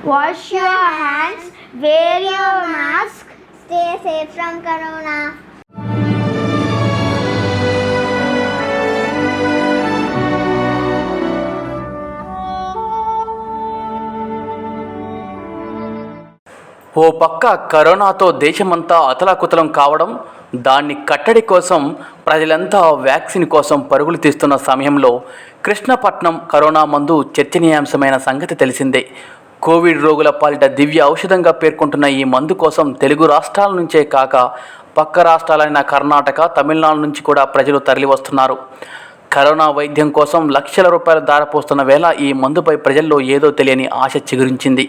Wash your hands, wear your mask, stay safe from corona. ఓ పక్క కరోనాతో దేశమంతా అతలాకుతలం కావడం, దాన్ని కట్టడి కోసం ప్రజలంతా వ్యాక్సిన్ కోసం పరుగులు తీస్తున్న సమయంలో కృష్ణపట్నం కరోనా మందు చర్చనీయాంశమైన సంగతి తెలిసిందే. కోవిడ్ రోగుల పాలిట దివ్య ఔషధంగా పేర్కొంటున్న ఈ మందు కోసం తెలుగు రాష్ట్రాల నుంచే కాక పక్క రాష్ట్రాలైన కర్ణాటక, తమిళనాడు నుంచి కూడా ప్రజలు తరలివస్తున్నారు. కరోనా వైద్యం కోసం లక్షల రూపాయలు దారపోస్తున్న వేళ ఈ మందుపై ప్రజల్లో ఏదో తెలియని ఆశ చిగురించింది.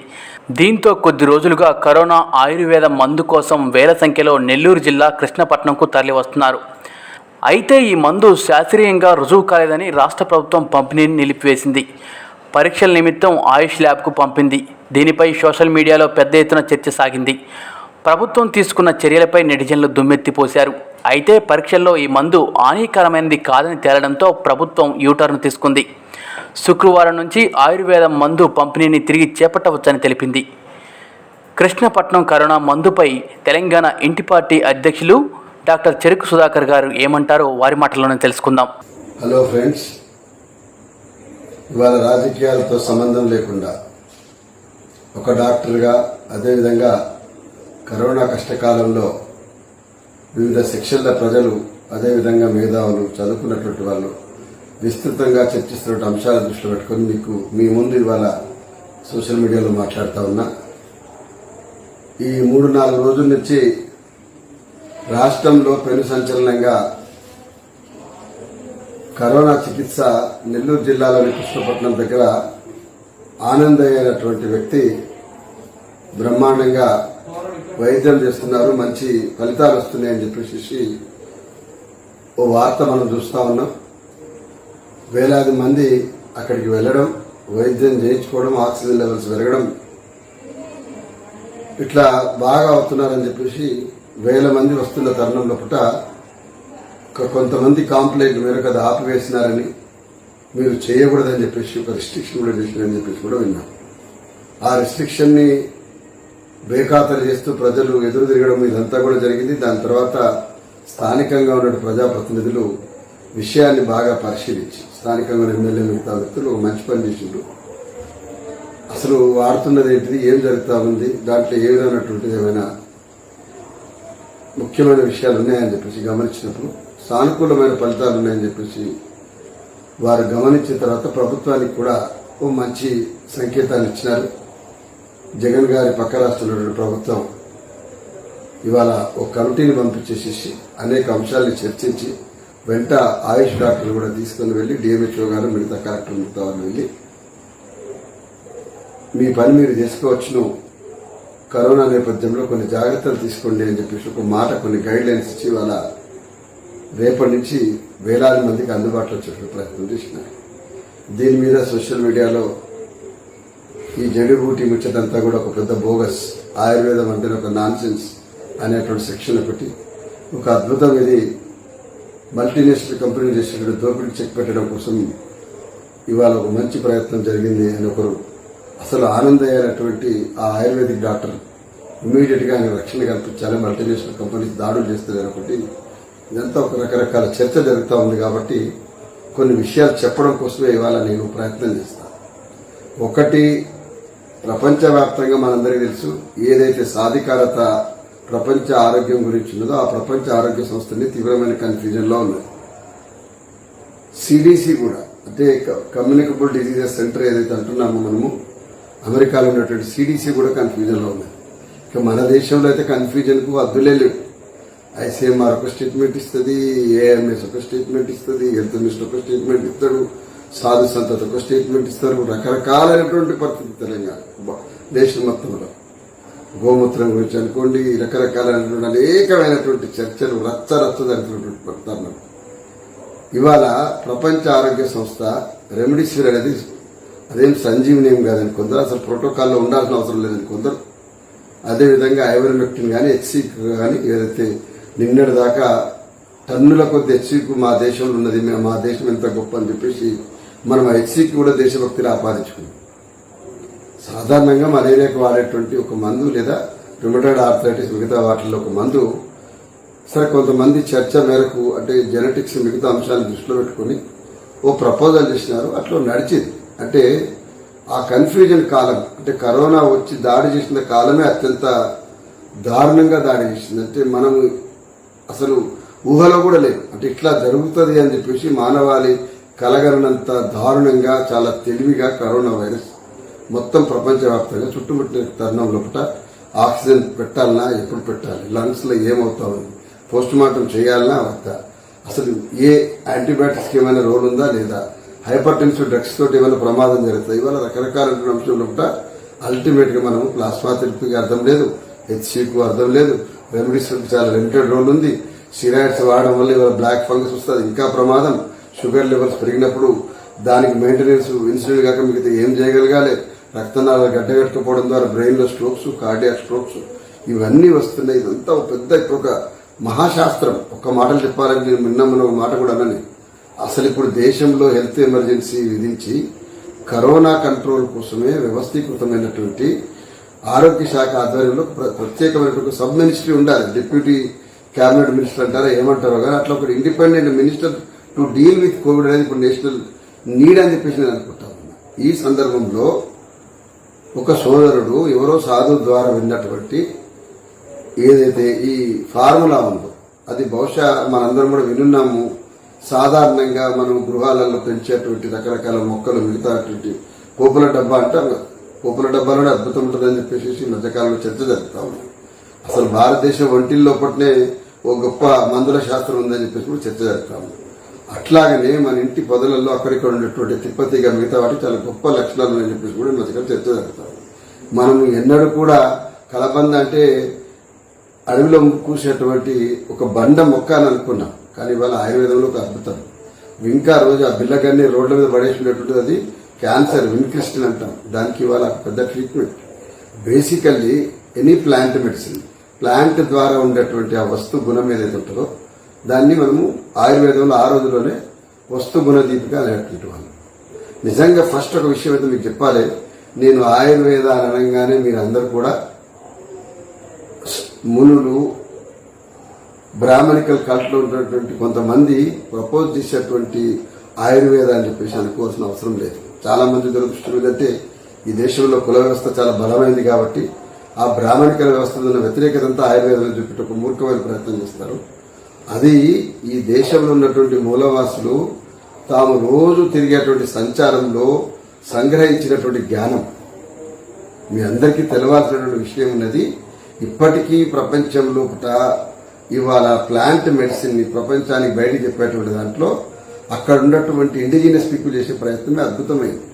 దీంతో కొద్ది రోజులుగా కరోనా ఆయుర్వేద మందు కోసం వేల సంఖ్యలో నెల్లూరు జిల్లా కృష్ణపట్నంకు తరలివస్తున్నారు. అయితే ఈ మందు శాస్త్రీయంగా రుజువు కాలేదని రాష్ట్ర ప్రభుత్వం పంపిణీని నిలిపివేసింది. పరీక్షల నిమిత్తం ఆయుష్ ల్యాబ్కు పంపింది. దీనిపై సోషల్ మీడియాలో పెద్ద ఎత్తున చర్చ సాగింది. ప్రభుత్వం తీసుకున్న చర్యలపై నెటిజన్లు దుమ్మెత్తిపోశారు. అయితే పరీక్షల్లో ఈ మందు హానికరమైనది కాదని తేలడంతో ప్రభుత్వం యూటర్న్ తీసుకుంది. శుక్రవారం నుంచి ఆయుర్వేద మందు పంపిణీని తిరిగి చేపట్టవచ్చని తెలిపింది. కృష్ణపట్నం కరోనా మందుపై తెలంగాణ ఇంటి పార్టీ అధ్యక్షులు డాక్టర్ చెరుకు సుధాకర్ గారు ఏమంటారో వారి మాటల్లోనే తెలుసుకుందాం. హలో ఫ్రెండ్స్, ఇవాళ రాజకీయాలతో సంబంధం లేకుండా ఒక డాక్టర్గా, అదేవిధంగా కరోనా కష్టకాలంలో వివిధ సెక్షన్ల ప్రజలు, అదేవిధంగా మేధావులు, చదువుకున్నటువంటి వాళ్ళు విస్తృతంగా చర్చిస్తున్న అంశాల దృష్టిలో పెట్టుకొని మీకు మీ ముందు ఇవాళ సోషల్ మీడియాలో మాట్లాడుతూ ఉన్నా. ఈ 3-4 రోజుల నుంచి రాష్ట్రంలో పెను సంచలనంగా కరోనా చికిత్స నెల్లూరు జిల్లాలోని కృష్ణపట్నం దగ్గర ఆనందయ్య అయినటువంటి వ్యక్తి బ్రహ్మాండంగా వైద్యం చేస్తున్నారు, మంచి ఫలితాలు వస్తున్నాయని చెప్పేసి ఓ వార్త మనం చూస్తా ఉన్నాం. వేలాది మంది అక్కడికి వెళ్లడం, వైద్యం చేయించుకోవడం, ఆక్సిజన్ లెవెల్స్ పెరగడం, ఇట్లా బాగా అవుతున్నారని చెప్పేసి వేల మంది వస్తున్న తరుణంలో పుట కొంతమంది కాంప్లైంట్ మేరకు అది ఆపివేసినారని, మీరు చేయకూడదని చెప్పేసి ఒక రిస్ట్రిక్షన్ కూడా చేసినారని చెప్పేసి కూడా విన్నాం. ఆ రిస్ట్రిక్షన్ ని బేఖాతరు చేస్తూ ప్రజలు ఎదురు తిరగడం ఇదంతా కూడా జరిగింది. దాని తర్వాత స్థానికంగా ఉన్న ప్రజాప్రతినిధులు విషయాన్ని బాగా పరిశీలించి, స్థానికంగా ఎమ్మెల్యే మిగతా వ్యక్తులు మంచి పని చేసిండ్రు. అసలు వాడుతున్నది ఏంటిది, ఏం జరుగుతూ ఉంది, దాంట్లో ఏ విధమైనటువంటిది ఏమైనా ముఖ్యమైన విషయాలు ఉన్నాయని చెప్పేసి గమనించినప్పుడు సానుకూలమైన ఫలితాలు ఉన్నాయని చెప్పేసి వారు గమనించిన తర్వాత ప్రభుత్వానికి కూడా ఓ మంచి సంకేతాన్ని ఇచ్చినారు. జగన్ గారి పక్క రాష్ట్రంలో ప్రభుత్వం ఇవాళ ఒక కమిటీని పంపించేసేసి అనేక అంశాలను చర్చించి వెంట ఆయుష్ డాక్టర్లు కూడా తీసుకుని వెళ్లి డిఎంహెచ్ఓ గారు, మిగతా కలెక్టర్ మిగతా వాళ్ళు వెళ్లి మీ పని మీరు చేసుకోవచ్చును, కరోనా నేపథ్యంలో కొన్ని జాగ్రత్తలు తీసుకోండి అని చెప్పేసి ఒక మాట, కొన్ని గైడ్ లైన్స్ ఇచ్చి ఇవాళ రేపటి నుంచి వేలాది మందికి అందుబాటులో వచ్చే ప్రయత్నం చేసినారు. దీని మీద సోషల్ మీడియాలో ఈ జడీబూటీ ముచ్చటంతా కూడా ఒక పెద్ద బోగస్, ఆయుర్వేదం అంటే ఒక నాన్ సెన్స్ అనేటువంటి సెక్షన్ ఒకటి, ఒక అద్భుతం, ఇది మల్టీనేషనల్ కంపెనీ చేసినటువంటి దోపిడీ చెక్ పెట్టడం కోసం ఇవాళ ఒక మంచి ప్రయత్నం జరిగింది అని ఒకరు, అసలు ఆనందయ్య అయినటువంటి ఆ ఆయుర్వేదిక్ డాక్టర్ ఇమీడియట్ గా ఆయన రక్షణ కల్పించాలి, మల్టీనేషనల్ కంపెనీస్ దాడులు చేస్తారు ఒకటి, ఇదంతా ఒక రకరకాల చర్చ జరుగుతూ ఉంది. కాబట్టి కొన్ని విషయాలు చెప్పడం కోసమే ఇవాళ నేను ప్రయత్నం చేస్తాను. ఒకటి, ప్రపంచవ్యాప్తంగా మనందరికీ తెలుసు, ఏదైతే సాధికారత ప్రపంచ ఆరోగ్యం గురించి ఉన్నదో ఆ ప్రపంచ ఆరోగ్య సంస్థని తీవ్రమైన కన్ఫ్యూజన్ లో ఉన్నది. సిడిసి కూడా, అంటే కమ్యూనికబుల్ డిజీజెస్ సెంటర్ ఏదైతే అంటున్నామో మనము, అమెరికాలో ఉన్నటువంటి సిడిసి కూడా కన్ఫ్యూజన్ లో ఉన్నది. ఇక మన దేశంలో అయితే కన్ఫ్యూజన్ కు అద్దులే లేవు. ఐసీఎంఆర్ ఒక స్టేట్మెంట్ ఇస్తుంది, ఏఎంఎస్ ఒక స్టేట్మెంట్ ఇస్తుంది, హెల్త్ మినిస్టర్ ఒక స్టేట్మెంట్ ఇస్తాడు, సాధు సంతత ఒక స్టేట్మెంట్ ఇస్తారు. రకరకాలైనటువంటి పరిస్థితి తెలంగాణ దేశం మొత్తంలో. గోమూత్రం గురించి అనుకోండి, రకరకాలైనటువంటి అనేకమైనటువంటి చర్చలు రచ్చ జరుగుతున్నటువంటి పడతారు. ఇవాళ ప్రపంచ ఆరోగ్య సంస్థ రెమిడిసివిర్ అనేది అదేం సంజీవని ఏం కాదని కొందరు, అసలు ప్రోటోకాల్లో ఉండాల్సిన అవసరం లేదని కొందరు, అదేవిధంగా ఐవరిమెక్టిన్ కానీ హెచ్సిక్ కానీ ఏదైతే నిన్నటి దాకా టన్నుల కొద్ది హెచ్సిక్ మా దేశంలో ఉన్నది, మా దేశం ఎంత గొప్ప అని చెప్పేసి మనం హెచ్సిక్ కూడా దేశభక్తిని ఆపాదించుకున్నాం. సాధారణంగా మలేరియాకు వాడేటువంటి ఒక మందు లేదా రుమటాయిడ్ ఆర్థరైటిస్ మిగతా వాటిల్లో ఒక మందు, సరే కొంతమంది చర్చ మేరకు అంటే జెనెటిక్స్ మిగతా అంశాలను దృష్టిలో పెట్టుకుని ఓ ప్రపోజల్ చేసినారు. అట్లా నడిచింది. అంటే ఆ కన్ఫ్యూజన్ కాలం, అంటే కరోనా వచ్చి దాడి చేసిన కాలమే అత్యంత దారుణంగా దాడి చేసింది. అంటే మనం అసలు ఊహలో కూడా లేదు, అంటే ఇట్లా జరుగుతుంది అని చెప్పేసి మానవాళి కలగలనంత దారుణంగా చాలా తెలివిగా కరోనా వైరస్ మొత్తం ప్రపంచవ్యాప్తంగా చుట్టుముట్టిన తరుణం లోపల ఆక్సిజన్ పెట్టాలన్నా ఎప్పుడు పెట్టాలి, లంగ్స్ లో ఏమవుతా ఉంది, పోస్ట్ మార్టం చేయాలన్నా వద్దా, అసలు ఏ యాంటీబయాటిక్స్ ఏమైనా రోల్ ఉందా లేదా, హైపర్ టెన్సివ్ డ్రగ్స్ తోటి ఏమైనా ప్రమాదం జరుగుతుంది, ఇవాళ రకరకాల అంశం లోపల అల్టిమేట్ గా మనం ప్లాస్మా థెరపీకి అర్థం లేదు, హెచ్సికు అర్థం లేదు, రెమెడీస్కి చాలా లిమిటెడ్ రోల్ ఉంది, స్టిరాయిడ్స్ వాడడం వల్ల ఇవాళ బ్లాక్ ఫంగస్ వస్తుంది, ఇంకా ప్రమాదం, షుగర్ లెవెల్స్ పెరిగినప్పుడు దానికి మెయింటెనెన్స్ ఇన్సులిన్ కాక మిగతా ఏం చేయగలగాలి, రక్తనాళాలు గడ్డగట్టుకుపోవడం ద్వారా బ్రెయిన్ లో స్ట్రోక్స్, కార్డియాక్ స్ట్రోక్స్ ఇవన్నీ వస్తున్నాయి. ఇదంతా పెద్ద ఇప్పుడు ఒక మహాశాస్త్రం. ఒక్క మాటలు చెప్పాలని నేను విన్నామని ఒక మాట కూడా అనని, అసలు ఇప్పుడు దేశంలో హెల్త్ ఎమర్జెన్సీ విధించి కరోనా కంట్రోల్ కోసమే వ్యవస్థీకృతమైనటువంటి ఆరోగ్య శాఖ ఆధ్వర్యంలో ప్రత్యేకమైనటువంటి సబ్ మినిస్ట్రీ ఉండాలి. డిప్యూటీ క్యాబినెట్ మినిస్టర్ అంటారా ఏమంటారో కానీ అట్లా ఒక independent minister to deal with Covid అనేది ఇప్పుడు నేషనల్ నీడ్ అని చెప్పేసి నేను అనుకుంటా ఉన్నా. ఈ సందర్భంలో ఒక సోదరుడు ఎవరో సాధు ద్వారా విన్నటువంటి ఏదైతే ఈ ఫార్ములా ఉందో అది బహుశా మనందరం కూడా వినున్నాము. సాధారణంగా మనం గృహాలలో పెంచేటువంటి రకరకాల మొక్కలు మిగతాటువంటి పోపుల డబ్బా అంటాం కదా, పోపుల డబ్బాలోనే అద్భుతం ఉంటుందని చెప్పేసి ఈ మధ్యకాలంలో చర్చ జరుగుతా ఉంది. అసలు భారతదేశం వంటిల్లో పట్నే ఓ గొప్ప మందుల శాస్త్రం ఉందని చెప్పేసి కూడా చర్చ జరుగుతా ఉంది. అట్లాగనే మన ఇంటి పొదలలో అక్కడిక్కడ ఉండేటువంటి తిప్పతిగా మిగతా వాటి చాలా గొప్ప లక్షణాలు అని చెప్పేసి కూడా ఈ మధ్యకాలం చర్చ జరుగుతాం. మనం ఎన్నడూ కూడా కలబంద అంటే అడవిలో కూసేటువంటి ఒక బండ మొక్క అని అనుకున్నాం, కానీ ఇవాళ ఆయుర్వేదంలో ఒక అద్భుతం. ఇంకా రోజు ఆ బిల్లగన్ని రోడ్ల మీద పడేసినటువంటిది అది క్యాన్సర్, విన్క్రిస్టిన్ అంటాం, దానికి ఇవాళ పెద్ద treatment. Basically any plant medicine, plant ద్వారా ఉండేటువంటి ఆ వస్తు గుణం ఏదైతే ఉంటుందో దాన్ని మనము ఆయుర్వేదంలో ఆ రోజుల్లోనే వస్తు గుణ దీపిక అనేటువంటి వాళ్ళు. నిజంగా ఫస్ట్ ఒక విషయం అయితే మీకు చెప్పాలి, నేను ఆయుర్వేద అనగానే మీరు అందరూ కూడా మునులు బ్రాహ్మణికల్ కల్ట్లో ఉన్నటువంటి కొంతమంది ప్రపోజ్ చేసేటువంటి ఆయుర్వేద అని చెప్పేసి అనుకోవాల్సిన అవసరం లేదు. చాలా మంది దురదృష్టం ఏంటంటే ఈ దేశంలో కుల వ్యవస్థ చాలా బలమైంది కాబట్టి ఆ బ్రాహ్మణికల వ్యవస్థలో ఉన్న వ్యతిరేకత అంతా ఆయుర్వేదంలో చూపెట్టి ఒక మూర్ఖమైన ప్రయత్నం చేస్తారు. అది ఈ దేశంలో ఉన్నటువంటి మూలవాసులు తాము రోజు తిరిగేటువంటి సంచారంలో సంగ్రహించినటువంటి జ్ఞానం. మీ అందరికీ తెలవాల్సినటువంటి విషయం ఉన్నది, ఇప్పటికీ ప్రపంచంలో ఇవాళ ప్లాంట్ మెడిసిన్ ని ప్రపంచానికి బయట చెప్పేటువంటి దాంట్లో అక్కడ ఉన్నటువంటి ఇండిజినియస్ పీపుల్ చేసే ప్రయత్నమే అద్భుతమైంది.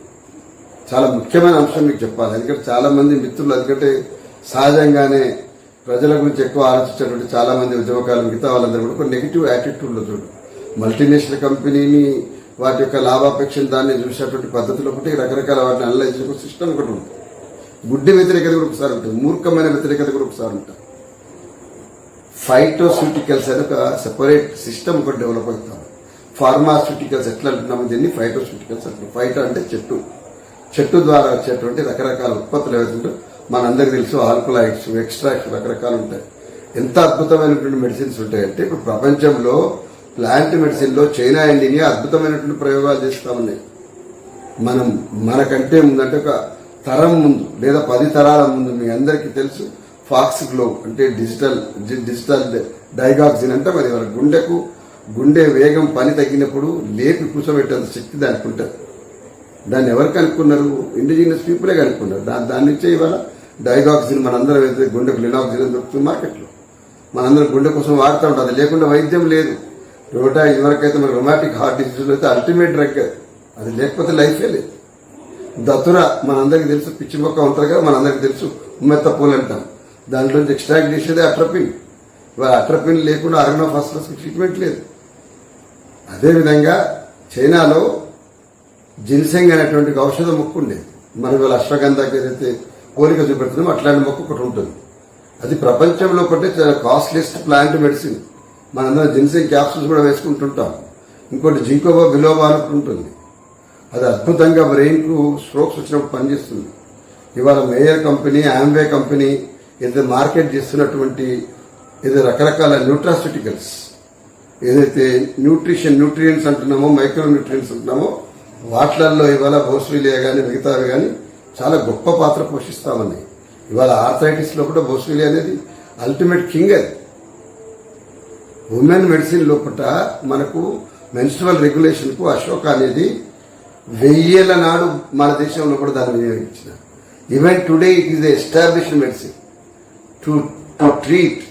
చాలా ముఖ్యమైన అంశం మీకు చెప్పాలి, ఎందుకంటే చాలా మంది మిత్రులు ఎందుకంటే సహజంగానే ప్రజల గురించి ఎక్కువ ఆలోచించేటువంటి చాలా మంది ఉద్యమకారులు మిగతా వాళ్ళందరూ కూడా ఒక నెగిటివ్ యాటిట్యూడ్ లో చూడు. మల్టీనేషనల్ కంపెనీని వాటి యొక్క లాభాపేక్షను దాన్ని చూసేటువంటి పద్ధతిలో ఒకటి రకరకాల వాటిని అనలైజ్ చేసే సిస్టమ్ ఒకటి ఉంటుంది. గుడ్డి వ్యతిరేకత కూడా ఒకసారి ఉంటుంది, మూర్ఖమైన వ్యతిరేకత కూడా ఒకసారి ఉంటుంది. ఫైటోస్యూటికల్స్ అని ఒక సెపరేట్ సిస్టమ్ ఒకటి డెవలప్ అవుతాం. ఫార్మాస్యూటికల్స్ ఎట్లా అంటున్నాము దీన్ని, ఫైటోస్యూటికల్స్ అంటున్నాం. ఫైటో అంటే చెట్టు ద్వారా వచ్చేటువంటి రకరకాల ఉత్పత్తులు ఏవైతుంటో మనందరికీ తెలుసు, ఆల్కలాయిడ్స్, ఎక్స్ట్రాక్ట్స్ రకరకాలు ఉంటాయి. ఎంత అద్భుతమైనటువంటి మెడిసిన్స్ ఉంటాయంటే ఇప్పుడు ప్రపంచంలో ప్లాంట్ మెడిసిన్ లో చైనా అండ్ ఇండియా అద్భుతమైనటువంటి ప్రయోగాలు చేస్తా ఉన్నాయి. మనం మనకంటే ముందంటే ఒక తరం ముందు లేదా 10 తరాల ముందు మీ అందరికీ తెలుసు ఫాక్స్ గ్లోవ్ అంటే డిజిటల్ డైగాక్సిన్ అంటే మరి వాళ్ళ గుండె వేగం పని తగ్గినప్పుడు లేపి కూర్చోబెట్టేంత శక్తి దానికి ఉంటుంది. దాన్ని ఎవరు కనుక్కున్నారు? ఇండిజినియస్ పీపులే కనుక్కున్నారు. దాని నుంచే ఇవాళ డైగాక్సిన్ మనందరం అయితే గుండెకు లినాక్సిన్ దొరుకుతుంది మార్కెట్లో, మనందరం గుండె కోసం వాడుతూ ఉంటాం. అది లేకుండా వైద్యం లేదు. ఇదివరకైతే మన రొమాటిక్ హార్ట్ డిసీజ్ అయితే అల్టిమేట్ డ్రగ్, అది లేకపోతే లైఫే లేదు. దతుర మనందరికి తెలుసు, పిచ్చి మొక్క ఉంటుంది కదా, మనందరికి తెలుసు ఉమ్మెత్త పూలు అంటాం, దాంట్లో ఎక్స్ట్రాక్ట్ చేసేది అట్రపిన్. ఇవాళ అట్రపిన్ లేకుండా ఆర్గనోఫాస్ఫరస్ ట్రీట్మెంట్ లేదు. అదేవిధంగా చైనాలో జిన్సెంగ్ అనేటువంటి ఔషధ మొక్క ఉండేది. మనం ఇవాళ అశ్వగంధకి ఏదైతే పోలిక చూపెడుతున్నామో అట్లాంటి మొక్క ఒకటి ఉంటుంది. అది ప్రపంచంలో ఒకటి చాలా కాస్ట్లీస్ట్ ప్లాంట్ మెడిసిన్. మనందరం జిన్సెంగ్ క్యాప్సూల్స్ కూడా వేసుకుంటుంటాం. ఇంకోటి జింకోబా బిలోబా అని ఉంటుంది, అది అద్భుతంగా బ్రెయిన్ కు స్ట్రోక్స్ వచ్చినప్పుడు పనిచేస్తుంది. ఇవాళ మేయర్ కంపెనీ, ఆంబే కంపెనీ ఏదైతే మార్కెట్ చేస్తున్నటువంటి ఏదో రకరకాల న్యూట్రాస్యూటికల్స్, ఏదైతే న్యూట్రియంట్స్ అంటున్నామో, మైక్రో న్యూట్రియంట్స్ అంటున్నామో, వాటిలలో ఇవాళ బోస్విలియా కానీ మిగతావి కానీ చాలా గొప్ప పాత్ర పోషిస్తామన్నాయి. ఇవాళ ఆర్థరైటిస్ లో కూడా బోస్విలియా అనేది అల్టిమేట్ కింగ్. అది ఉమెన్ మెడిసిన్ లోపల మనకు మెన్స్ట్రువల్ రెగ్యులేషన్ కు అశోక అనేది 1000 నాడు మన దేశంలో కూడా దాన్ని వినియోగించిన. Even today it is established medicine to treat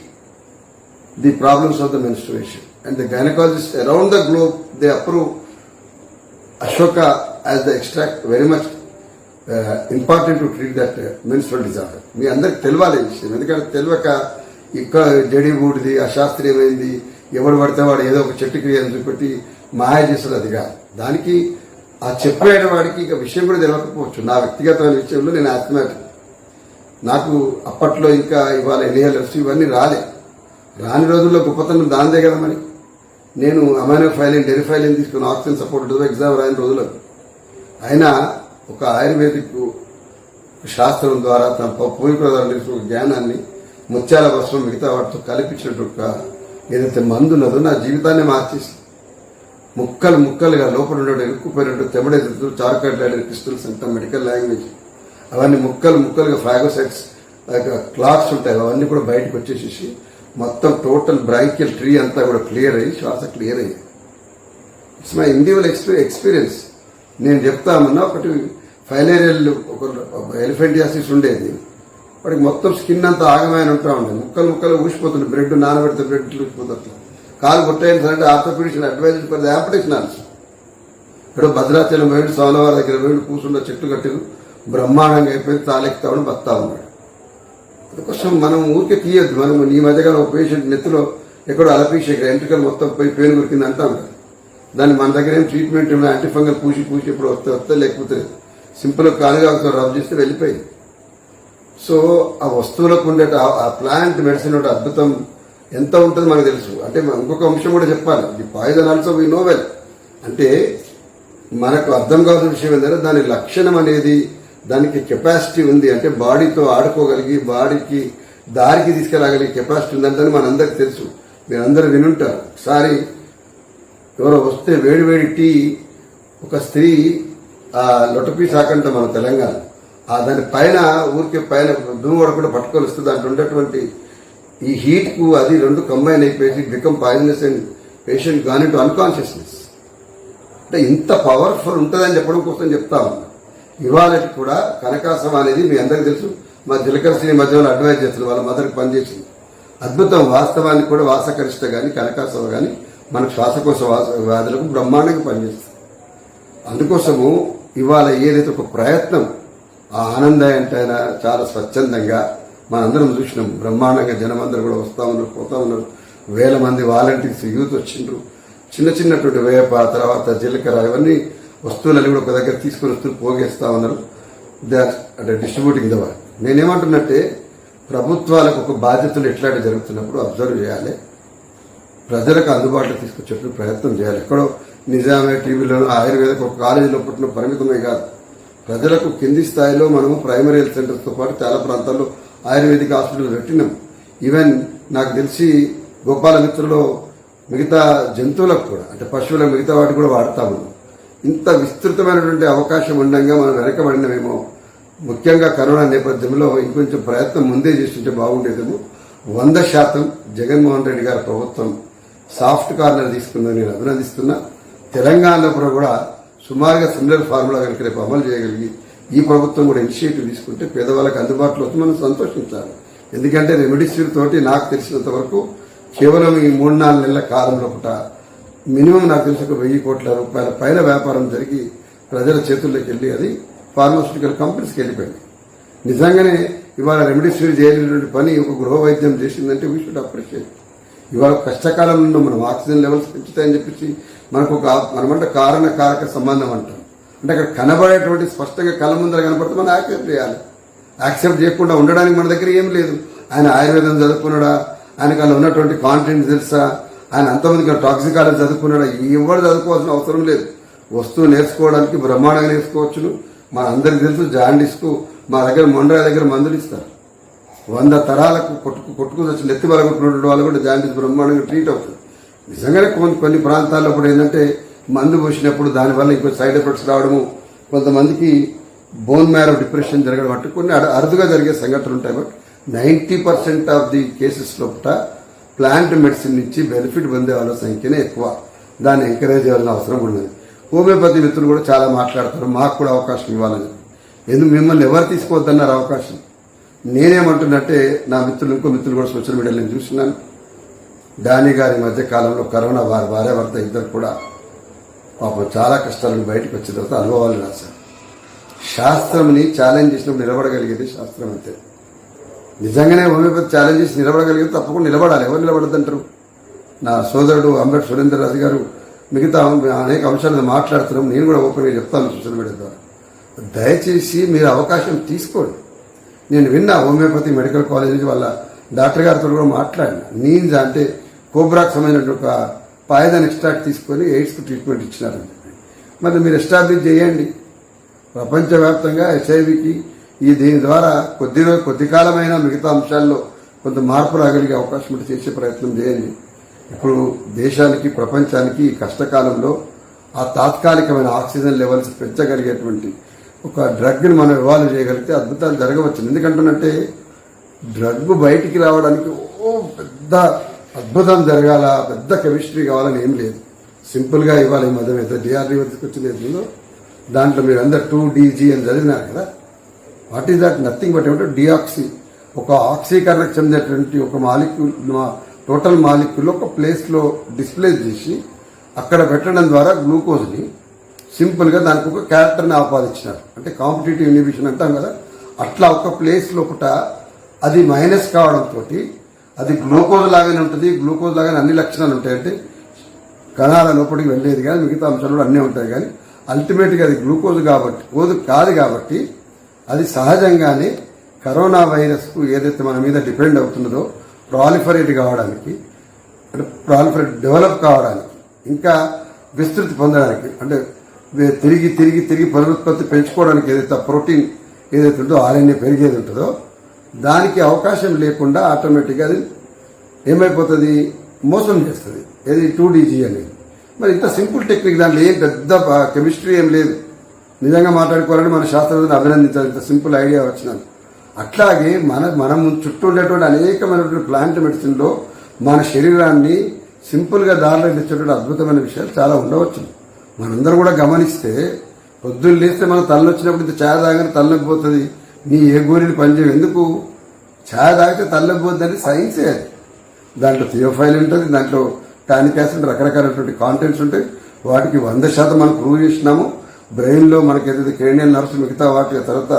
the problems of the menstruation, and the gynaecologist around the globe they approve Ashoka as the extract very much important to treat that menstrual disorder. మీ అందరికి తెలియాలి ఈ విషయం, ఎందుకంటే తెలియక ఇక్కడ జడి బూడిది అశాస్త్రీయమైంది ఎవడు పడితే వాడు ఏదో ఒక చెట్టు క్రియను చూపెట్టి మాయ చేస్తుంది. అది కాదు. దానికి ఆ చెప్పేట వాడికి ఇక విషయం కూడా తెలియకపోవచ్చు. నా వ్యక్తిగతమైన విషయంలో నేను ఆస్మాటిక్, నాకు అప్పట్లో ఇంకా ఇవాళ ఇన్హేలర్స్ ఇవన్నీ రాని రోజుల్లో గొప్పతనం దాందే కదా. మరి నేను అమైనోఫైలిన్, డెరిఫైలిన్ తీసుకుని ఆక్సిజన్ సపోర్ట్ ఎగ్జామ్ రాని రోజుల్లో అయినా ఒక ఆయుర్వేదిక్ శాస్త్రం ద్వారా తన పూర్వీకుల ద్వారా నేర్చుకున్న జ్ఞానాన్ని ముత్యాల వస్త్రం మిగతా వాటితో కల్పించినట్టు ఏదైతే మందు ఉన్నదో నా జీవితాన్ని మార్చేసి ముక్కలు ముక్కలుగా లోపల ఉండే ఇరుక్కుపోయినట్టు తెమడేతులు, చార్కట్లాడిన క్రిస్టల్స్ అంటాం మెడికల్ లాంగ్వేజ్, అవన్నీ ముక్కలు ముక్కలుగా ఫ్రాగోసైట్స్ క్లాత్స్ ఉంటాయి, అవన్నీ కూడా బయటకు వచ్చేసేసి మొత్తం టోటల్ బ్రాంకియల్ ట్రీ అంతా కూడా క్లియర్ అయ్యి శ్వాస క్లియర్ అయ్యి. It's my individual experience. నేను చెప్తామన్నా ఒకటి ఫైలేరియల్ ఒక ఎలిఫెంటియాసిస్ ఉండేది, వాడికి మొత్తం స్కిన్ అంతా ఆగమైన ఉంటా ఉండేది, ముక్కలు ముక్కలు ఊసిపోతుంది, బ్రెడ్ నానబెడితే బ్రెడ్ ఊసిపోతుంది. కాలు కొట్టేయండి అంటే orthopedician advisor for the amputation also. ఇప్పుడు భద్రాచలం వేడు సోనవారి దగ్గర వేడు కూర్చున్న చెట్టు కట్టిరు, బ్రహ్మాండంగా అయిపోయింది, తాలెక్కుతామని బతా ఉన్నాడు. అందుకోసం మనం ఊరికే తీయద్దు. మనం ఈ మధ్యకాలం ఒక పేషెంట్ నెత్తిలో ఎక్కడో అలపీషేక ఎంట్రికలు మొత్తం పోయి పేను కొరికింది అంటాం కదా, దాన్ని మన దగ్గర ఏం ట్రీట్మెంట్ యాంటీఫంగల్ పూసి ఇప్పుడు వస్తే లేకపోతే సింపుల్ కాలుగాతో రబ్ చేస్తే వెళ్ళిపోయింది. సో ఆ వస్తువులకు ఉండే ఆ ప్లాంట్ మెడిసిన్ అద్భుతం ఎంత ఉంటుందో మనకు తెలుసు. అంటే ఇంకొక అంశం కూడా చెప్పాలి, the poison also we know well. అంటే మనకు అర్థం కావాల్సిన విషయం ఏంటంటే దాని లక్షణం అనేది, దానికి కెపాసిటీ ఉంది, అంటే బాడీతో ఆడుకోగలిగి బాడీకి దారికి తీసుకెళ్ళగలిగే కెపాసిటీ ఉందంటే మనందరికి తెలుసు. మీరందరూ వినుంటారు. ఒకసారి ఎవరో వస్తే వేడి టీ ఒక స్త్రీ ఆ లొటపీ సాకంట మన తెలంగాణ దాని పైన ఊరికే పైన దుమ్ము కూడా పట్టుకొని వస్తుంది. దాంట్లో ఉండేటువంటి ఈ హీట్ కు అది రెండు కంబైన్ అయిపోయి become poisonous and patient gone into unconsciousness. అంటే ఇంత పవర్ఫుల్ ఉంటుందని చెప్పడం కోసం చెప్తా ఉన్నా. ఇవాళకి కూడా కనకాసం అనేది మీ అందరికీ తెలుసు, మా జీలకర్ర శ్రీ మధ్యలో అడ్వైజ్ చేస్తారు, వాళ్ళ మదర్కి పనిచేసింది. అద్భుతం. వాస్తవానికి కూడా వాసకరిష్ట కానీ కనకాసవ కానీ మనకు శ్వాసకోశ వ్యాధులకు బ్రహ్మాండంగా పనిచేస్తుంది. అందుకోసము ఇవాళ ఏదైతే ఒక ప్రయత్నం ఆ ఆనందాయ అంటే ఆయన చాలా స్వచ్ఛందంగా మనందరం చూసినాం. బ్రహ్మాండంగా జనమందరూ కూడా వస్తా ఉన్నారు, పోతా ఉన్నారు. 1000 మంది వాలంటీర్స్ యూత్ వచ్చిండ్రు. చిన్నటువంటి వేప, తర్వాత జీలకర్ర, ఇవన్నీ వస్తువులని కూడా ఒక దగ్గర తీసుకుని వస్తువులు పోగేస్తా ఉన్నారు. అంటే డిస్ట్రిబ్యూటింగ్ ద వర్క్. నేనేమంటున్నట్టే ప్రభుత్వాలకు ఒక బాధ్యతలు ఎట్లాంటి జరుగుతున్నప్పుడు అబ్జర్వ్ చేయాలి, ప్రజలకు అందుబాటులో తీసుకొచ్చేట్లు ప్రయత్నం చేయాలి. ఎక్కడో నిజామే టీవీలో ఆయుర్వేదకు ఒక కాలేజీలో పుట్టిన పరిమితమే కాదు, ప్రజలకు కింది స్థాయిలో మనము ప్రైమరీ హెల్త్ సెంటర్స్తో పాటు చాలా ప్రాంతాల్లో ఆయుర్వేదిక్ హాస్పిటల్ పెట్టినాం. ఈవెన్ నాకు తెలిసి గోపాలమిత్రలో మిగతా జంతువులకు కూడా, అంటే పశువుల మిగతా వాటికి కూడా వాడతాము. ఇంత విస్తృతమైనటువంటి అవకాశం ఉండగా మనం వెనకబడినమేమో. ముఖ్యంగా కరోనా నేపథ్యంలో ఇంకొంచెం ప్రయత్నం ముందే చేస్తుంటే బాగుండేదేమో. 100% జగన్మోహన్ రెడ్డి గారి ప్రభుత్వం సాఫ్ట్ కార్నర్ తీసుకుందని నేను అభినందిస్తున్నా. తెలంగాణలో కూడా సుమారుగా సిమిలర్ ఫార్ములా కనుక రేపు అమలు చేయగలిగి ఈ ప్రభుత్వం కూడా ఇనిషియేటివ్ తీసుకుంటే పేదవాళ్ళకి అందుబాటులో వస్తే మనం సంతోషించాలి. ఎందుకంటే రెమెడీసివిర్ తోటి నాకు తెలిసినంత వరకు కేవలం ఈ 3-4 నెలల కాలంలో మినిమం నాకు తెలిసి ఒక 1000 కోట్ల రూపాయల పైన వ్యాపారం జరిగి ప్రజల చేతుల్లోకి వెళ్ళి అది ఫార్మాస్యూటికల్ కంపెనీస్కి వెళ్ళిపోయింది. నిజంగానే ఇవాళ రెమెడీసివిర్ చేయలేనటువంటి పని ఒక గృహ వైద్యం చేసిందంటే వీ షుడ్ అప్రిషియేట్. ఇవాళ కష్టకాలంలో మనం ఆక్సిజన్ లెవెల్స్ పెంచుతాయని చెప్పేసి మనకు ఒక మనమంటే కారక సంబంధం అంటాం. అంటే అక్కడ కనబడేటువంటి స్పష్టంగా కళ్ళ ముందర కనపడితే మనం యాక్సెప్ట్ చేయాలి. యాక్సెప్ట్ చేయకుండా ఉండడానికి మన దగ్గర ఏం లేదు. ఆయన ఆయుర్వేదం చదువుకున్నాడా, ఆయనకు అలా ఉన్నటువంటి కాంటెంట్ తెలుసా, ఆయన అంతమందికి టాక్సికాలజీ చదువుకున్నాడా, ఎవరు చదువుకోవాల్సిన అవసరం లేదు. వస్తువు నేర్చుకోవడానికి బ్రహ్మాండంగా నేర్చుకోవచ్చును. మన అందరికి తెలుసు జాండీస్కు మా దగ్గర మొండ్రాయి దగ్గర మందులు ఇస్తారు. 100 తరాలకు కొట్టుకు వచ్చి ఎత్తి బలగొట్టుకున్న వాళ్ళు కూడా జాండీస్ బ్రహ్మాండంగా ట్రీట్ అవుతుంది. నిజంగానే కొన్ని ప్రాంతాల్లో కూడా ఏంటంటే మందు పోసినప్పుడు దానివల్ల ఇంకో సైడ్ ఎఫెక్ట్స్ రావడము, కొంతమందికి బోన్ మ్యారో డిప్రెషన్ జరగడం అంటే కొన్ని అరుదుగా జరిగే సంఘటనలు ఉంటాయి. బట్ 90% ఆఫ్ ది కేసెస్ లోపల ప్లాంట్ మెడిసిన్ నుంచి బెనిఫిట్ పొందే వాళ్ళ సంఖ్యనే ఎక్కువ. దాన్ని ఎంకరేజ్ చేయాల్సిన అవసరం ఉన్నది. హోమియోపతి మిత్రులు కూడా చాలా మాట్లాడతారు, మాకు కూడా అవకాశం ఇవ్వాలని. ఎందుకు మిమ్మల్ని ఎవరు తీసుకోవద్దన్నారు అవకాశం? నేనేమంటున్నట్టే నా మిత్రులు ఇంకో మిత్రులు కూడా సోషల్ మీడియాలో నేను చూస్తున్నాను. డానీ గారి మధ్య కాలంలో కరోనా వారి భార్యాభర్త ఇద్దరు కూడా పాపం చాలా కష్టాలను బయటకు వచ్చిన తర్వాత అనుభవాలు రాశారు. శాస్త్రంని ఛాలెంజ్ చేసినప్పుడు నిలబడగలిగేది శాస్త్రం అంతే. నిజంగానే హోమియోపతి ఛాలెంజ్ చేసి నిలబడగలిగితే తప్పకుండా నిలబడాలి. ఎవరు నిలబడద్దంటారు? నా సోదరుడు అంబేడ్ సురేంద్రరాజు గారు మిగతా అనేక అంశాలను మాట్లాడుతున్నాం. నేను కూడా ఓపెన్గా చెప్తాను సోషల్ మీడియా ద్వారా. దయచేసి మీరు అవకాశం తీసుకోండి. నేను విన్నా హోమియోపతి మెడికల్ కాలేజ్ నుంచి వాళ్ళ డాక్టర్ గారితో కూడా మాట్లాడినా. నీంజా అంటే కోబ్రాకు సంబంధించిన ఒక పాయిజన్ ఎక్స్ట్రాక్ట్ తీసుకొని ఎయిడ్స్కి ట్రీట్మెంట్ ఇచ్చినారని చెప్పి మరి మీరు ఎస్టాబ్లిష్ చేయండి. ప్రపంచవ్యాప్తంగా హెచ్ఐవికి దీని ద్వారా కొద్ది కాలమైన మిగతా అంశాల్లో కొంత మార్పు రాగలిగే అవకాశం ఉంటే చేసే ప్రయత్నం చేయండి. ఇప్పుడు దేశానికి ప్రపంచానికి ఈ కష్టకాలంలో ఆ తాత్కాలికమైన ఆక్సిజన్ లెవెల్స్ పెంచగలిగేటువంటి ఒక డ్రగ్ని మనం ఇవాల్వ్ చేయగలిగితే అద్భుతాలు జరగవచ్చు. ఎందుకంటున్నంటే డ్రగ్ బయటికి రావడానికి పెద్ద అద్భుతం జరగాల, పెద్ద కెమిస్ట్రీ కావాలని ఏం లేదు. సింపుల్గా ఇవాళ ఈ మధ్య అయితే డిఆర్డీ వచ్చిందో దాంట్లో మీరు అందరు 2DG అని చదివినారు కదా. What is that? Nothing but ఏమంటే డిఆక్సీ, ఒక ఆక్సీకరణకు చెందినటువంటి ఒక మాలిక్యూల్, టోటల్ మాలిక్యూల్ ఒక ప్లేస్లో డిస్ప్లే చేసి అక్కడ పెట్టడం ద్వారా గ్లూకోజ్ని సింపుల్గా దానికి ఒక క్యారెక్టర్ని ఆపాదించినారు. అంటే కాంపిటేటివ్ ఇన్హిబిషన్ అంటాం కదా, అట్లా ఒక ప్లేస్ లోపల అది మైనస్ కావడంతో అది గ్లూకోజ్ లాగానే ఉంటుంది. గ్లూకోజ్ లాగానే అన్ని లక్షణాలు ఉంటాయి. అంటే కణాల లోపలికి వెళ్ళేది కానీ మిగతా అంశాలు కూడా అన్నీ ఉంటాయి. కానీ అల్టిమేట్గా అది గ్లూకోజ్ కాదు కాబట్టి అది సహజంగానే కరోనా వైరస్కు ఏదైతే మన మీద డిపెండ్ అవుతున్నదో ప్రాలిఫరేట్ కావడానికి, అంటే డెవలప్ కావడానికి, ఇంకా విస్తృతి పొందడానికి, అంటే తిరిగి పునరుత్పత్తి పెంచుకోవడానికి ఏదైతే ప్రోటీన్ ఏదైతే ఉందో RNA పెరిగేది ఉంటుందో దానికి అవకాశం లేకుండా ఆటోమేటిక్గా అది ఏమైపోతుంది, మోసం చేస్తుంది. ఏది 2DG అనేది. మరి ఇంత సింపుల్ టెక్నిక్, దాంట్లో ఏం పెద్ద కెమిస్ట్రీ ఏం లేదు. నిజంగా మాట్లాడుకోవాలని మన శాస్త్రవేత్తలను అభినందించాలి, ఇంత సింపుల్ ఐడియా వచ్చినాను. అట్లాగే మనం చుట్టూ ఉండేటువంటి అనేకమైనటువంటి ప్లాంట్ మెడిసిన్లో మన శరీరాన్ని సింపుల్గా దారిలో తెచ్చేటువంటి అద్భుతమైన విషయాలు చాలా ఉండవచ్చు. మనందరూ కూడా గమనిస్తే పొద్దున్న లేస్తే మనం తలనొచ్చినప్పుడు ఇంత ఛాయ్ తాగానే తలనొప్పిపోతుంది. నీ ఏ గోరీలు పనిచేయవు. ఎందుకు? ఛాయ్ తాగితే తలనొప్పిపోద్దని సైన్సే అది. దాంట్లో థియోఫైల్ ఉంటుంది, దాంట్లో టానిక్ యాసిడ్, రకరకాలైనటువంటి కాంటెంట్స్ ఉంటాయి. వాటికి 100% మనం ప్రూవ్ చేసినాము. బ్రెయిన్లో మనకి ఏదైతే క్రేనియల్ నర్వ్స్, మిగతా వాటి తర్వాత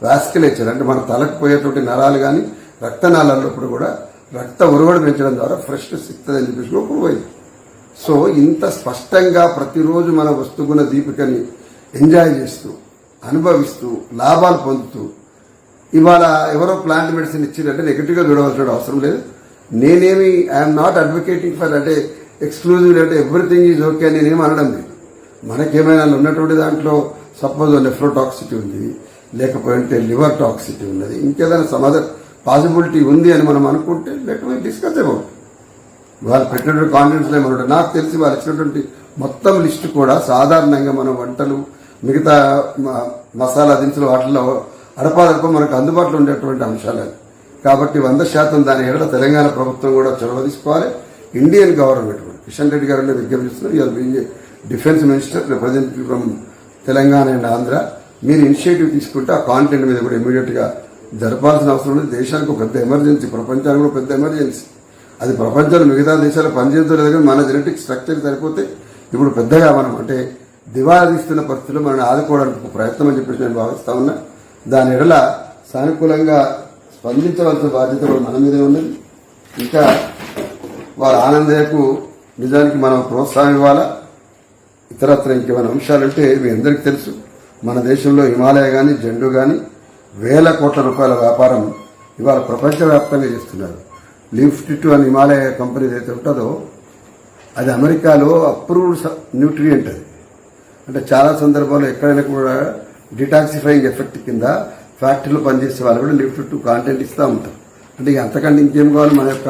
వాస్కులేచర్ అంటే మన తలకు పోయేటువంటి నరాలు కానీ రక్తనాళాలప్పుడు కూడా రక్త ఒరవడి పెంచడం ద్వారా ఫ్రెష్నెస్ ఇస్తుందని చెప్పేసి ప్రూవ్ అయింది. సో ఇంత స్పష్టంగా ప్రతిరోజు మన వస్తుగుణ దీపికని ఎంజాయ్ చేస్తూ, అనుభవిస్తూ, లాభాలు పొందుతూ ఇవాళ ఎవరో ప్లాంట్ మెడిసిన్ ఇచ్చిందంటే నెగిటివ్గా చూడవలసిన అవసరం లేదు. నేనేమి ఐఎమ్ నాట్ అడ్వకేటింగ్ ఫర్ అంటే ఎక్స్క్లూజివ్ అంటే ఎవ్రీథింగ్ ఈజ్ ఓకే అని నేనేమి అనడం లేదు. మనకేమైనా ఉన్నటువంటి దాంట్లో సపోజ్ నెఫ్రోటాక్సిటీ ఉంది, లేకపోతే లివర్ టాక్సిటీ ఉన్నది, ఇంకేదైనా సమాధాన పాసిబిలిటీ ఉంది అని మనం అనుకుంటే లెట్ మీ డిస్కస్ అబౌట్. వాళ్ళు పెట్టినటువంటి కాంటెంట్స్లో ఏమన్నా నాకు తెలిసి వాళ్ళు ఇచ్చినటువంటి మొత్తం లిస్టు కూడా సాధారణంగా మన వంటలు, మిగతా మసాలా దినుసులు వాటిల్లో అడపాదడప మనకు అందుబాటులో ఉండేటువంటి అంశాలు. కాబట్టి 100% దాని ఎడల తెలంగాణ ప్రభుత్వం కూడా చొరవ తీసుకోవాలి. ఇండియన్ గవర్నమెంట్ కూడా కిషన్ రెడ్డి గారు విజ్ఞప్తి చేస్తున్నారు. You are being a defence minister representative from Telangana and Andhra. మీరు ఇనిషియేటివ్ తీసుకుంటే ఆ కాంటెంట్ మీద కూడా ఇమీడియట్గా జరపాల్సిన అవసరం ఉంది. దేశానికి పెద్ద ఎమర్జెన్సీ, ప్రపంచానికి కూడా పెద్ద ఎమర్జెన్సీ. అది ప్రపంచంలో మిగతా దేశాలు పనిచేయలేదు కానీ మన జెనెటిక్ స్ట్రక్చర్ సరిపోతే ఇప్పుడు పెద్దగా మనం అంటే దివాలా తీస్తున్న పరిస్థితుల్లో మనం ఆదుకోవడానికి ప్రయత్నం అని చెప్పేసి నేను భావిస్తా ఉన్నా. దాని ఎడల సానుకూలంగా స్పందించవలసిన బాధ్యత కూడా మన మీదే ఉన్నది. ఇంకా వారి ఆనందకు నిజానికి మనం ప్రోత్సాహం ఇవ్వాలా. ఇతరత్ర ఇంకేమైనా అంశాలంటే మీ అందరికీ తెలుసు, మన దేశంలో హిమాలయ కానీ, జెండు కానీ 1000 కోట్ల రూపాయల వ్యాపారం ఇవాళ ప్రపంచవ్యాప్తంగా చేస్తున్నారు. లిఫ్ట్ అని హిమాలయ కంపెనీ ఏదైతే ఉంటుందో అది అమెరికాలో అప్రూవ్డ్ న్యూట్రియంట్. అది అంటే చాలా సందర్భాల్లో ఎక్కడైనా కూడా డిటాక్సిఫైయింగ్ ఎఫెక్ట్ కింద ఫ్యాక్టరీలో పనిచేసే వాళ్ళు కూడా లిఫ్ట్ టు కాంటెంట్ ఇస్తూ ఉంటాం. అంటే ఇక అంతకంటే ఇంకేం కావాలి మన యొక్క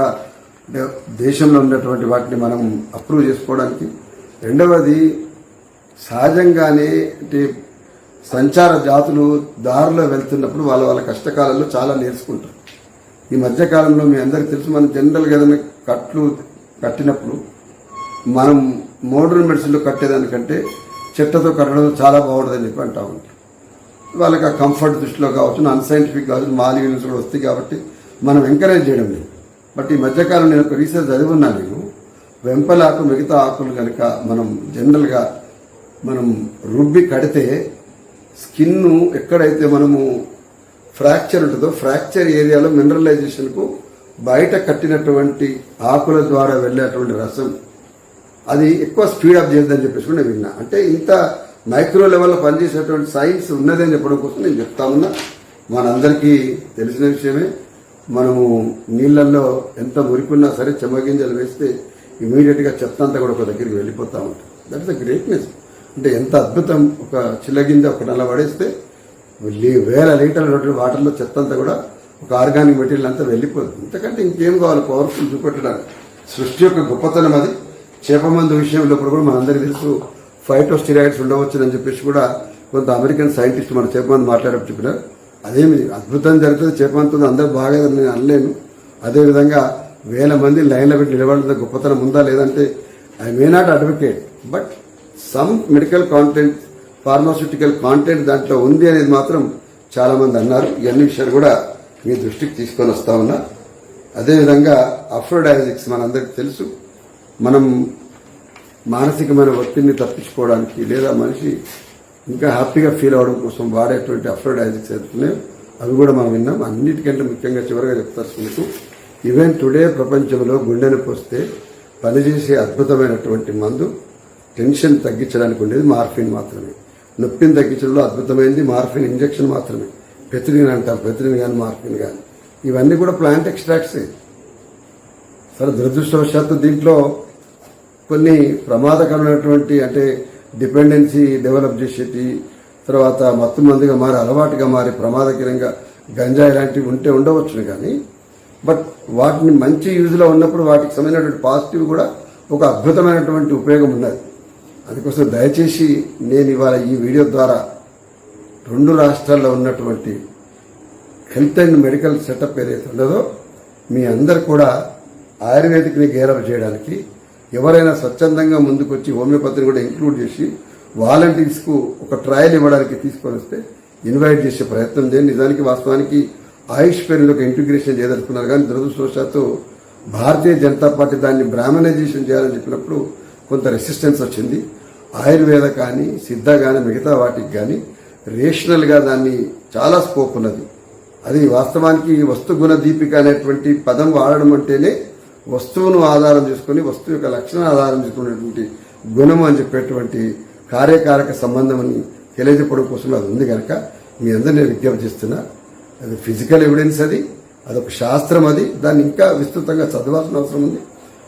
దేశంలో ఉన్నటువంటి వాటిని మనం అప్రూవ్ చేసుకోవడానికి. రెండవది సహజంగానే అంటే సంచార జాతులు దారిలో వెళ్తున్నప్పుడు వాళ్ళ కష్టకాలంలో చాలా నేర్చుకుంటారు. ఈ మధ్యకాలంలో మీ అందరికీ తెలుసు, మనం జనరల్గా ఏదైనా కట్లు కట్టినప్పుడు మనం మోడర్న్ మెడిసిన్లో కట్టేదానికంటే చెట్టతో కట్టడం చాలా బాగుంటుందని చెప్పి అంటా ఉంటాం. వాళ్ళకి ఆ కంఫర్ట్ దృష్టిలో కావచ్చు, అన్సైంటిఫిక్ కావచ్చు, మాలిన్యూస్ కూడా వస్తాయి కాబట్టి మనం ఎంకరేజ్ చేయడం లేదు. బట్ ఈ మధ్యకాలం నేను ఒక రీసెర్చ్ చదివిన్నా, నేను వెంపలాకు మిగతా ఆకులు కనుక మనం జనరల్గా మనం రుబ్బి కడితే స్కిన్ ఎక్కడైతే మనము ఫ్రాక్చర్ ఉంటుందో ఫ్రాక్చర్ ఏరియాలో మినరలైజేషన్కు బయట కట్టినటువంటి ఆకుల ద్వారా వెళ్ళేటువంటి రసం అది ఎక్కువ స్పీడప్ చేద్దని చెప్పేసి కూడా నేను విన్నా. అంటే ఇంత మైక్రో లెవెల్లో పనిచేసేటువంటి సైన్స్ ఉన్నదని చెప్పడం కోసం నేను చెప్తా ఉన్నా. మనందరికీ తెలిసిన విషయమే, మనము నీళ్లలో ఎంత మురికున్నా సరే చెమ్మగింజలు వేస్తే ఇమీడియట్గా చెత్త అంతా కూడా ఒక దగ్గరికి వెళ్ళిపోతూ ఉంటుంది. That is the greatness. అంటే ఎంత అద్భుతం. ఒక చిల్లగింజ ఒక నెల పడేస్తే వేల లీటర్ల వాటర్లో చెత్త అంతా కూడా ఒక ఆర్గానిక్ మెటీరియల్ అంతా వెళ్ళిపోతుంది. ఇంతకంటే ఇంకేం కావాలి పవర్ఫుల్ చూపెట్టడానికి. సృష్టి యొక్క గొప్పతనం అది. చేప మందు విషయంలో కూడా మనందరికీ తెలుసు ఫైటోస్టిరాయిడ్స్ ఉండవచ్చునని చెప్పేసి కూడా కొంత అమెరికన్ సైంటిస్ట్ మన చేప మందు మాట్లాడేప్పుడు చెప్పినారు. అదేమి అద్భుతం జరుగుతుంది, చేప మందు అందరూ బాగా నేను అనలేను. అదేవిధంగా వేల మంది లైన్లో పెట్టి నిలబడిన గొప్పతనం ఉందా లేదంటే I may not advocate, but some medical content, pharmaceutical content దాంట్లో ఉంది అనేది మాత్రం చాలా మంది అన్నారు. ఇవన్నీ విషయాలు కూడా మీ దృష్టికి తీసుకొని వస్తా ఉన్నా. అదేవిధంగా అఫ్రోడైజిక్స్ మనందరికీ తెలుసు. మనం మానసికమైన ఒత్తిడిని తప్పించుకోవడానికి లేదా మనిషి ఇంకా హ్యాపీగా ఫీల్ అవడం కోసం వాడేటువంటి అఫ్రోడైజిక్స్ అవుతున్నాయి. అవి కూడా మనం విన్నాం. అన్నిటికంటే ముఖ్యంగా చివరిగా చెప్తారు మీకు, ఈవెన్ టుడే ప్రపంచంలో గుండె నొప్పి వస్తే పనిచేసే అద్భుతమైనటువంటి మందు టెన్షన్ తగ్గించడానికి ఉండేది మార్ఫిన్ మాత్రమే. నొప్పిని తగ్గించడంలో అద్భుతమైనది మార్ఫిన్ ఇంజెక్షన్ మాత్రమే. పెథ్రిన్ అంటాం, పెథ్రిన్ కానీ మార్ఫిన్ కానీ ఇవన్నీ కూడా ప్లాంట్ ఎక్స్ట్రాక్ట్సే. సరే దురదృష్టవశాత్తు దీంట్లో కొన్ని ప్రమాదకరమైనటువంటి అంటే డిపెండెన్సీ డెవలప్ చేసేటి, తర్వాత మత్తు మందుగా మారి అలవాటుగా మారి ప్రమాదకరంగా గంజాయి లాంటివి ఉండవచ్చును. కానీ బట్ వాటిని మంచి యూజ్లో ఉన్నప్పుడు వాటికి సంబంధించినటువంటి పాజిటివ్ కూడా ఒక అద్భుతమైనటువంటి ఉపయోగం ఉన్నది. అందుకోసం దయచేసి నేను ఇవాళ ఈ వీడియో ద్వారా 2 రాష్ట్రాల్లో ఉన్నటువంటి హెల్త్ అండ్ మెడికల్ సెటప్ ఏదైతే ఉన్నదో మీ అందరు కూడా ఆయుర్వేదిక్ని గేరప్ చేయడానికి ఎవరైనా స్వచ్ఛందంగా ముందుకొచ్చి హోమియోపతిని కూడా ఇంక్లూడ్ చేసి వాలంటీర్స్కు ఒక ట్రయల్ ఇవ్వడానికి తీసుకొని వస్తే ఇన్వైట్ చేసే ప్రయత్నం చేయండి. నిజానికి వాస్తవానికి ఆయుష్ పేరులోకి ఇంటిగ్రేషన్ చేయదలుచుకున్నారు. కానీ దురదృష్టవశాత్తు భారతీయ జనతా పార్టీ దాన్ని బ్రాహ్మణైజేషన్ చేయాలని చెప్పినప్పుడు కొంత రెసిస్టెన్స్ వచ్చింది. ఆయుర్వేద కానీ సిద్ధ కానీ మిగతా వాటికి కానీ రేషనల్గా దాన్ని చాలా స్కోప్ ఉన్నది. అది వాస్తవానికి వస్తుగుణ దీపిక అనేటువంటి పదం వాడడం అంటేనే వస్తువును ఆధారం చేసుకుని వస్తువు యొక్క లక్షణాన్ని ఆధారం చేసుకునేటువంటి గుణము అని చెప్పేటువంటి కార్యకారక సంబంధం అని తెలియజెప్పడం కోసం అది ఉంది కనుక మీ అందరినీ నేను విజ్ఞప్తి చేస్తున్నా. అది ఫిజికల్ ఎవిడెన్స్, అదొక శాస్త్రం. దాన్ని ఇంకా విస్తృతంగా చదవాల్సిన అవసరం ఉంది,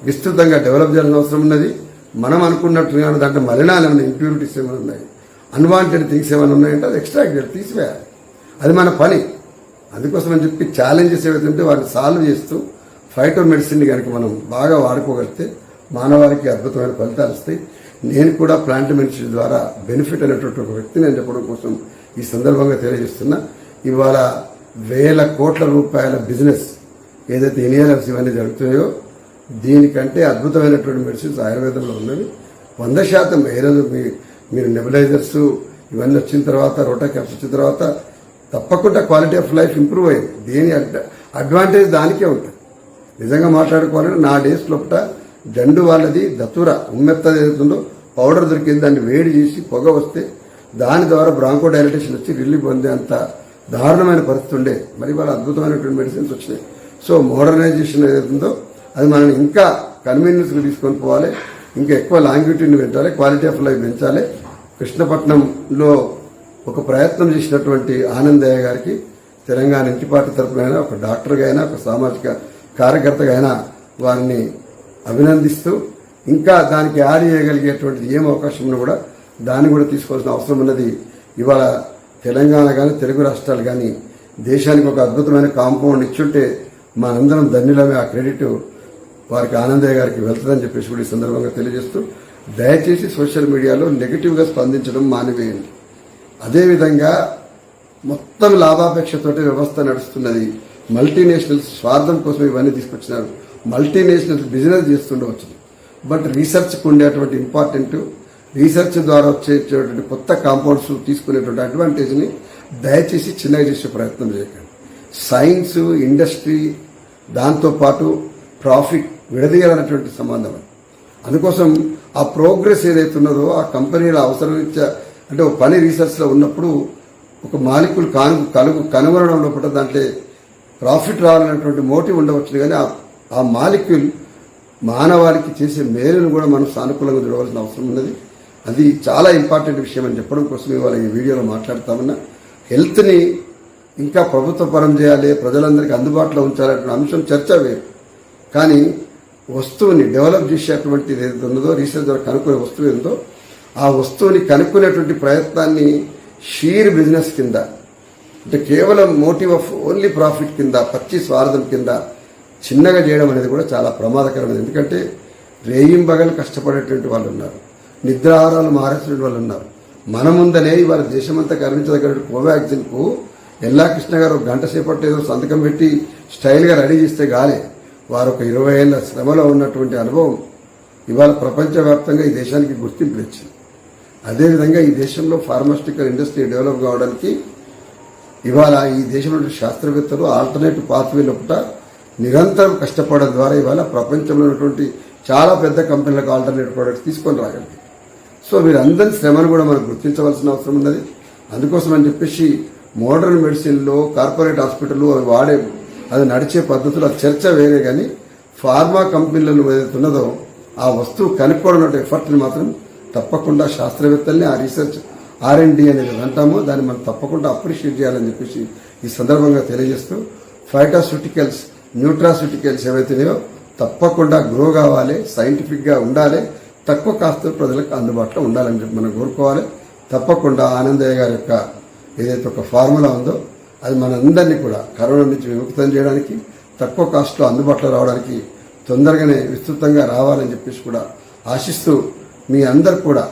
విస్తృతంగా డెవలప్ చేయాల్సిన అవసరం ఉన్నది. మనం అనుకున్నట్టుగా దాంట్లో మలినాలు ఏమైనా ఇంప్యూరిటీస్ ఏమైనా ఉన్నాయి, అన్వాంటెడ్ థింగ్స్ ఏమైనా ఉన్నాయంటే అది ఎక్స్ట్రాక్ట్ చేయాలి, తీసివేయాలి. అది మన పని. అందుకోసం అని చెప్పి ఛాలెంజెస్ ఏవైతే ఉంటే వాటిని సాల్వ్ చేస్తూ ఫైటో మెడిసిన్ని కనుక మనం బాగా వాడుకోగలిగితే మానవాళికి అద్భుతమైన ఫలితాలు వస్తాయి. నేను కూడా ప్లాంట్ మెడిసిన్ ద్వారా బెనిఫిట్ అనేటువంటి ఒక వ్యక్తిని అని చెప్పడం కోసం ఈ సందర్భంగా తెలియజేస్తున్నా. ఇవాళ వేల కోట్ల రూపాయల బిజినెస్ ఏదైతే ఇన్హేలర్స్ ఇవన్నీ జరుగుతున్నాయో దీనికంటే అద్భుతమైనటువంటి మెడిసిన్స్ ఆయుర్వేదంలో ఉన్నవి 100%. ఈరోజు మీరు నెబులైజర్స్ ఇవన్నీ వచ్చిన తర్వాత, రోటా క్యాప్స్ వచ్చిన తర్వాత తప్పకుండా క్వాలిటీ ఆఫ్ లైఫ్ ఇంప్రూవ్ అయింది. దేని అడ్వాంటేజ్ దానికే ఉంటుంది. నిజంగా మాట్లాడుకోవాలంటే నా డేస్ లోపల జండు వాళ్ళది దతుర ఉమ్మెత్త ఏదైతుందో పౌడర్ దొరికింది, దాన్ని వేడి చేసి పొగ వస్తే దాని ద్వారా బ్రాంకో డైలటేషన్ వచ్చి రిలీఫ్ పొందే అంత దారుణమైన పరిస్థితి ఉండే. మరి వాళ్ళ అద్భుతమైనటువంటి మెడిసిన్స్ వచ్చినాయి. సో మోడర్నైజేషన్ ఏదైతుందో అది మనం ఇంకా కన్వీనియన్స్గా తీసుకొని పోవాలి, ఇంకా ఎక్కువ లాంగిట్యూడ్ని పెంచాలి, క్వాలిటీ ఆఫ్ లైఫ్ పెంచాలి. కృష్ణపట్నంలో ఒక ప్రయత్నం చేసినటువంటి ఆనందయ్య గారికి తెలంగాణ ఇంటిపార్టీ తరపునైనా ఒక డాక్టర్గా అయినా ఒక సామాజిక కార్యకర్తగా అయినా వారిని అభినందిస్తూ ఇంకా దానికి యాడ్ చేయగలిగేటువంటిది ఏం అవకాశం ఉన్నా కూడా దాన్ని కూడా తీసుకోవాల్సిన అవసరం ఉన్నది. ఇవాళ తెలంగాణ కానీ తెలుగు రాష్ట్రాలు కానీ దేశానికి ఒక అద్భుతమైన కాంపౌండ్ ఇచ్చుంటే మనందరం ధన్యులమే. ఆ క్రెడిట్ వారికి ఆనందయ్య గారికి వెళ్తుందని చెప్పేసి కూడా ఈ సందర్భంగా తెలియజేస్తూ, దయచేసి సోషల్ మీడియాలో నెగిటివ్గా స్పందించడం మానివేయండి. అదేవిధంగా మొత్తం లాభాపేక్షతోటి వ్యవస్థ నడుస్తున్నది. మల్టీనేషనల్స్ స్వార్థం కోసం ఇవన్నీ తీసుకొచ్చినారు. మల్టీనేషనల్స్ బిజినెస్ చేస్తుండవచ్చు, బట్ రీసెర్చ్కు ఉండేటువంటి ఇంపార్టెంట్, రీసెర్చ్ ద్వారా వచ్చేటువంటి కొత్త కాంపౌండ్స్ తీసుకునేటువంటి అడ్వాంటేజ్ని దయచేసి చిన్నగా చేసే ప్రయత్నం చేయకండి. సైన్స్, ఇండస్ట్రీ, దాంతోపాటు ప్రాఫిట్ విడదీయాలన్నటువంటి సంబంధం. అందుకోసం ఆ ప్రోగ్రెస్ ఏదైతే ఉన్నదో ఆ కంపెనీల అవసరం అంటే ఒక పని రీసెర్చ్లో ఉన్నప్పుడు ఒక మాలిక్యూల్ కనుగొనడం లోపల దాంట్లో ప్రాఫిట్ రావాలనేటువంటి మోటివ్ ఉండవచ్చు, కానీ ఆ మాలిక్యూల్ మానవాళికి చేసే మేలును కూడా మనం సానుకూలంగా చూడవలసిన అవసరం ఉన్నది. అది చాలా ఇంపార్టెంట్ విషయం అని చెప్పడం కోసం ఇవాళ ఈ వీడియోలో మాట్లాడుతామన్నా. హెల్త్ని ఇంకా ప్రభుత్వ పరం చేయాలి, ప్రజలందరికీ అందుబాటులో ఉంచాలనే అంశం చర్చ వేరు, కానీ వస్తువుని డెవలప్ చేసేటువంటిది ఏదైతే ఉన్నదో, రీసెర్చ్ ద్వారా కనుక్కునే వస్తువు ఏందో ఆ వస్తువుని కనుక్కునేటువంటి ప్రయత్నాన్ని షీర్ బిజినెస్ కింద, అంటే కేవలం మోటివ్ ఆఫ్ ఓన్లీ ప్రాఫిట్ కింద, పచ్చి స్వార్థం కింద చిన్నగా చేయడం అనేది కూడా చాలా ప్రమాదకరమైనది. ఎందుకంటే రేయింబగలు కష్టపడేటువంటి వాళ్ళు ఉన్నారు, నిద్రాహారాలు మారేసినటువంటి వాళ్ళు ఉన్నారు. మన ముందనే ఇవాళ దేశమంతా కరుణించదగ్గర కోవాక్సిన్కు ఎల్లా కృష్ణ గారు ఒక గంట సేపట్లో ఏదో సంతకం పెట్టి స్టైల్గా రెడీ చేస్తే గాలే. వారు ఒక 20 ఏళ్ల శ్రమలో ఉన్నటువంటి అనుభవం ఇవాళ ప్రపంచవ్యాప్తంగా ఈ దేశానికి గుర్తింపు ఇచ్చింది. అదేవిధంగా ఈ దేశంలో ఫార్మాస్యూటికల్ ఇండస్ట్రీ డెవలప్ కావడానికి ఇవాళ ఈ దేశంలో శాస్త్రవేత్తలు ఆల్టర్నేటివ్ పాత్వే లోపల నిరంతరం కష్టపడడం ద్వారా ఇవాళ ప్రపంచంలో ఉన్నటువంటి చాలా పెద్ద కంపెనీలకు ఆల్టర్నేటివ్ ప్రొడక్ట్స్ తీసుకొని రాగలిగారు. సో వీరందరి శ్రమను కూడా మనం గుర్తించవలసిన అవసరం ఉన్నది. అందుకోసం అని చెప్పేసి మోడర్న్ మెడిసిన్లో కార్పొరేట్ హాస్పిటల్ అవి వాడే అది నడిచే పద్ధతులు ఆ చర్చ వేరే, కానీ ఫార్మా కంపెనీలలో ఏదైతే ఉన్నదో ఆ వస్తువు కనుక్కోవడం ఎఫర్ట్ని మాత్రం తప్పకుండా శాస్త్రవేత్తల్ని ఆ రీసెర్చ్ R&D అనేది అంటామో దాన్ని మనం తప్పకుండా అప్రిషియేట్ చేయాలని చెప్పేసి ఈ సందర్భంగా తెలియజేస్తూ, ఫైటాస్యూటికల్స్, న్యూట్రాస్యూటికల్స్ ఏవైతున్నాయో తప్పకుండా గ్రో కావాలి, సైంటిఫిక్గా ఉండాలి, తక్కువ కాస్త ప్రజలకు అందుబాటులో ఉండాలని చెప్పి మనం కోరుకోవాలి. తప్పకుండా ఆనందయ్య గారి యొక్క ఏదైతే ఒక ఫార్ములా ఉందో అది మనందరినీ కూడా కరోనా నుంచి విముక్తం చేయడానికి, తక్కువ కాస్ట్లో అందుబాటులో రావడానికి తొందరగానే విస్తృతంగా రావాలని చెప్పేసి కూడా ఆశిస్తూ, మీ అందరు కూడా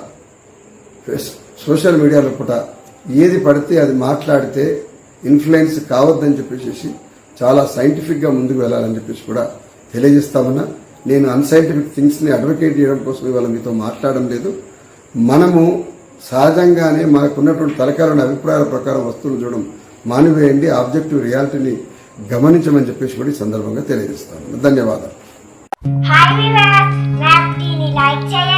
సోషల్ మీడియాలో కూడా ఏది పడితే అది మాట్లాడితే ఇన్ఫ్లుయెన్స్ కావద్దని చెప్పేసి చాలా సైంటిఫిక్గా ముందుకు వెళ్ళాలని చెప్పేసి కూడా తెలియజేస్తామన్నా. నేను అన్సైంటిఫిక్ థింగ్స్ని అడ్వకేట్ చేయడం కోసం ఇవాళ మీతో మాట్లాడడం లేదు. మనము సహజంగానే మనకున్నటువంటి తలకాలన్న అభిప్రాయాల ప్రకారం వస్తువులు చూడడం మానివేయండి, ఆబ్జెక్టివ్ రియాలిటీని గమనించమని చెప్పేసి కూడా ఈ సందర్భంగా తెలియజేస్తాను. ధన్యవాదాలు. హాయ్ వ్యూవర్స్, లైక్ చేయండి.